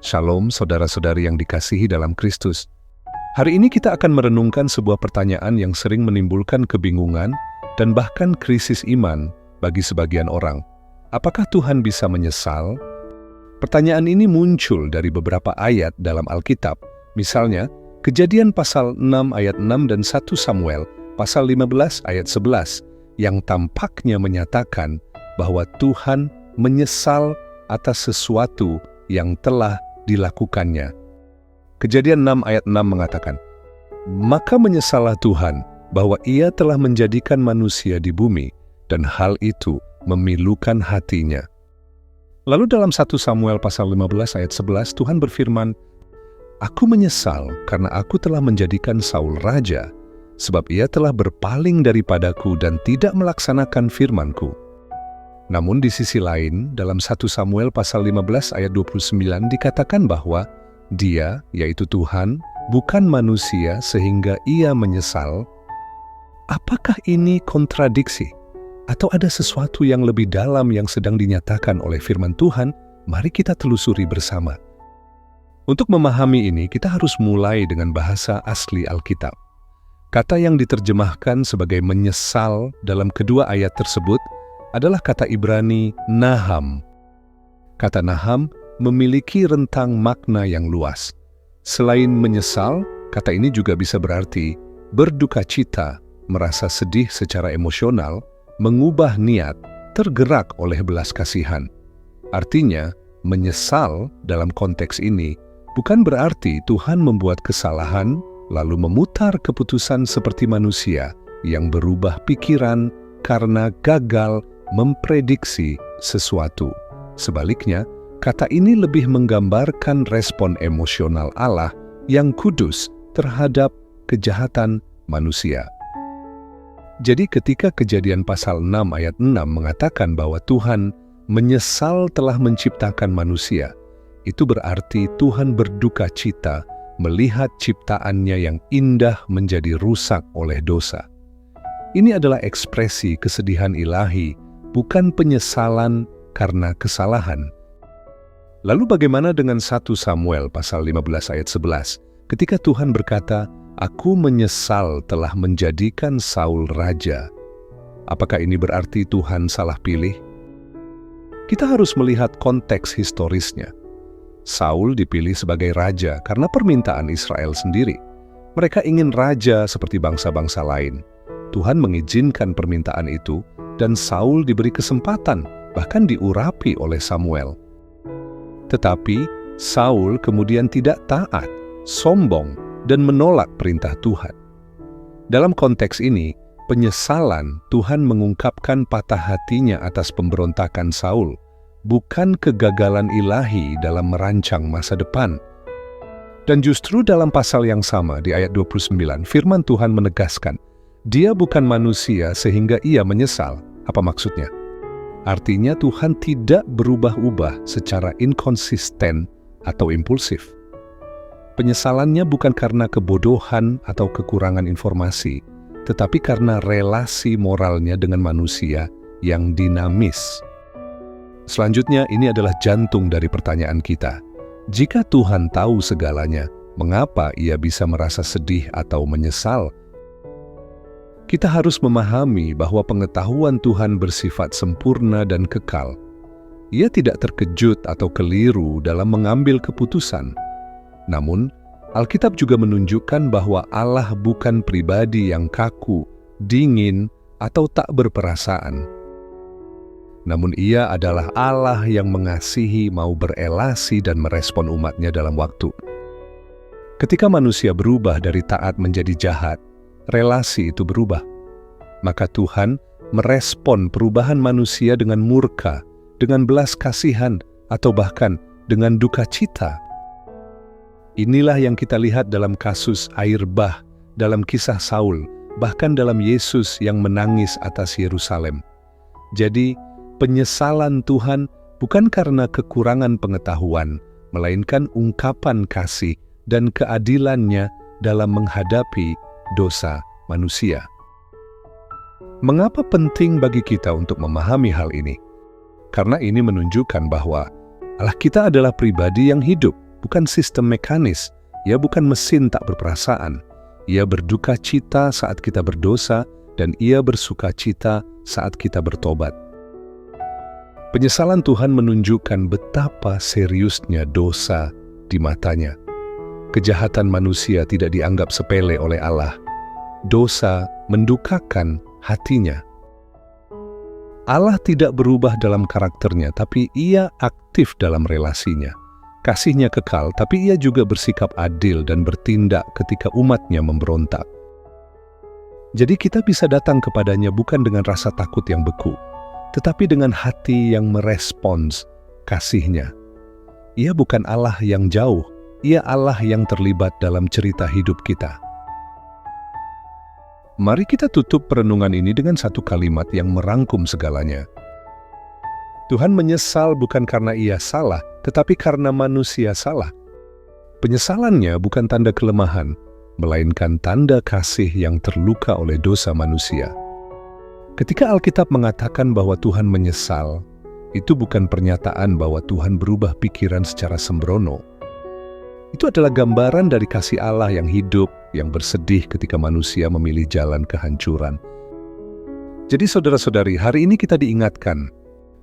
Shalom saudara-saudari yang dikasihi dalam Kristus. Hari ini kita akan merenungkan sebuah pertanyaan yang sering menimbulkan kebingungan dan bahkan krisis iman bagi sebagian orang. Apakah Tuhan bisa menyesal? Pertanyaan ini muncul dari beberapa ayat dalam Alkitab. Misalnya, Kejadian pasal 6 ayat 6 dan 1 Samuel pasal 15 ayat 11 yang tampaknya menyatakan bahwa Tuhan menyesal atas sesuatu yang telah dilakukannya. Kejadian 6 ayat 6 mengatakan, "Maka menyesallah Tuhan bahwa Ia telah menjadikan manusia di bumi, dan hal itu memilukan hatinya." Lalu dalam 1 Samuel pasal 15 ayat 11 Tuhan berfirman, "Aku menyesal karena aku telah menjadikan Saul raja, sebab ia telah berpaling daripadaku dan tidak melaksanakan firman-Ku." Namun di sisi lain, dalam 1 Samuel pasal 15 ayat 29 dikatakan bahwa Dia, yaitu Tuhan, bukan manusia sehingga Ia menyesal. Apakah ini kontradiksi? Atau ada sesuatu yang lebih dalam yang sedang dinyatakan oleh firman Tuhan? Mari kita telusuri bersama. Untuk memahami ini, kita harus mulai dengan bahasa asli Alkitab. Kata yang diterjemahkan sebagai menyesal dalam kedua ayat tersebut adalah kata Ibrani naham. Kata naham memiliki rentang makna yang luas. Selain menyesal, kata ini juga bisa berarti berduka cita, merasa sedih secara emosional, mengubah niat, tergerak oleh belas kasihan. Artinya, menyesal dalam konteks ini bukan berarti Tuhan membuat kesalahan lalu memutar keputusan seperti manusia yang berubah pikiran karena gagal memprediksi sesuatu. Sebaliknya, kata ini lebih menggambarkan respon emosional Allah yang kudus terhadap kejahatan manusia. Jadi ketika Kejadian pasal 6 ayat 6 mengatakan bahwa Tuhan menyesal telah menciptakan manusia, itu berarti Tuhan berduka cita melihat ciptaannya yang indah menjadi rusak oleh dosa. Ini adalah ekspresi kesedihan ilahi, bukan penyesalan karena kesalahan. Lalu bagaimana dengan 1 Samuel pasal 15 ayat 11? Ketika Tuhan berkata, "Aku menyesal telah menjadikan Saul raja." Apakah ini berarti Tuhan salah pilih? Kita harus melihat konteks historisnya. Saul dipilih sebagai raja karena permintaan Israel sendiri. Mereka ingin raja seperti bangsa-bangsa lain. Tuhan mengizinkan permintaan itu, dan Saul diberi kesempatan, bahkan diurapi oleh Samuel. Tetapi Saul kemudian tidak taat, sombong, dan menolak perintah Tuhan. Dalam konteks ini, penyesalan Tuhan mengungkapkan patah hatinya atas pemberontakan Saul, bukan kegagalan ilahi dalam merancang masa depan. Dan justru dalam pasal yang sama di ayat 29, firman Tuhan menegaskan, Dia bukan manusia sehingga Ia menyesal. Apa maksudnya? Artinya Tuhan tidak berubah-ubah secara inkonsisten atau impulsif. Penyesalannya bukan karena kebodohan atau kekurangan informasi, tetapi karena relasi moralnya dengan manusia yang dinamis. Selanjutnya, ini adalah jantung dari pertanyaan kita. Jika Tuhan tahu segalanya, mengapa Ia bisa merasa sedih atau menyesal? Kita harus memahami bahwa pengetahuan Tuhan bersifat sempurna dan kekal. Ia tidak terkejut atau keliru dalam mengambil keputusan. Namun, Alkitab juga menunjukkan bahwa Allah bukan pribadi yang kaku, dingin, atau tak berperasaan. Namun Ia adalah Allah yang mengasihi, mau berelasi dan merespon umatnya dalam waktu. Ketika manusia berubah dari taat menjadi jahat, relasi itu berubah. Maka Tuhan merespon perubahan manusia dengan murka, dengan belas kasihan, atau bahkan dengan duka cita. Inilah yang kita lihat dalam kasus air bah, dalam kisah Saul, bahkan dalam Yesus yang menangis atas Yerusalem. Jadi, penyesalan Tuhan bukan karena kekurangan pengetahuan, melainkan ungkapan kasih dan keadilannya dalam menghadapi dosa manusia. Mengapa penting bagi kita untuk memahami hal ini? Karena ini menunjukkan bahwa Allah kita adalah pribadi yang hidup, bukan sistem mekanis. Ia bukan mesin tak berperasaan. Ia berduka cita saat kita berdosa, dan Ia bersuka cita saat kita bertobat. Penyesalan Tuhan menunjukkan betapa seriusnya dosa di matanya. Kejahatan manusia tidak dianggap sepele oleh Allah. Dosa mendukakan hatinya. Allah tidak berubah dalam karakternya, tapi Ia aktif dalam relasinya. Kasih-Nya kekal, tapi Ia juga bersikap adil dan bertindak ketika umat-Nya memberontak. Jadi kita bisa datang kepada-Nya bukan dengan rasa takut yang beku, tetapi dengan hati yang merespons kasih-Nya. Ia bukan Allah yang jauh, Ia Allah yang terlibat dalam cerita hidup kita. Mari kita tutup perenungan ini dengan satu kalimat yang merangkum segalanya. Tuhan menyesal bukan karena Ia salah, tetapi karena manusia salah. Penyesalannya bukan tanda kelemahan, melainkan tanda kasih yang terluka oleh dosa manusia. Ketika Alkitab mengatakan bahwa Tuhan menyesal, itu bukan pernyataan bahwa Tuhan berubah pikiran secara sembrono. Itu adalah gambaran dari kasih Allah yang hidup, yang bersedih ketika manusia memilih jalan kehancuran. Jadi saudara-saudari, hari ini kita diingatkan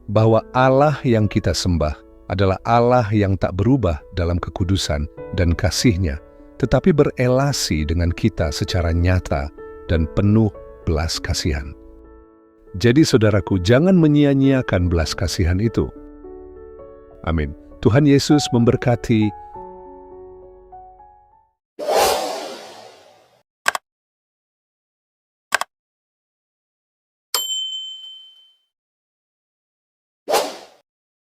bahwa Allah yang kita sembah adalah Allah yang tak berubah dalam kekudusan dan kasih-Nya, tetapi berelasi dengan kita secara nyata dan penuh belas kasihan. Jadi saudaraku, jangan menyia-nyiakan belas kasihan itu. Amin. Tuhan Yesus memberkati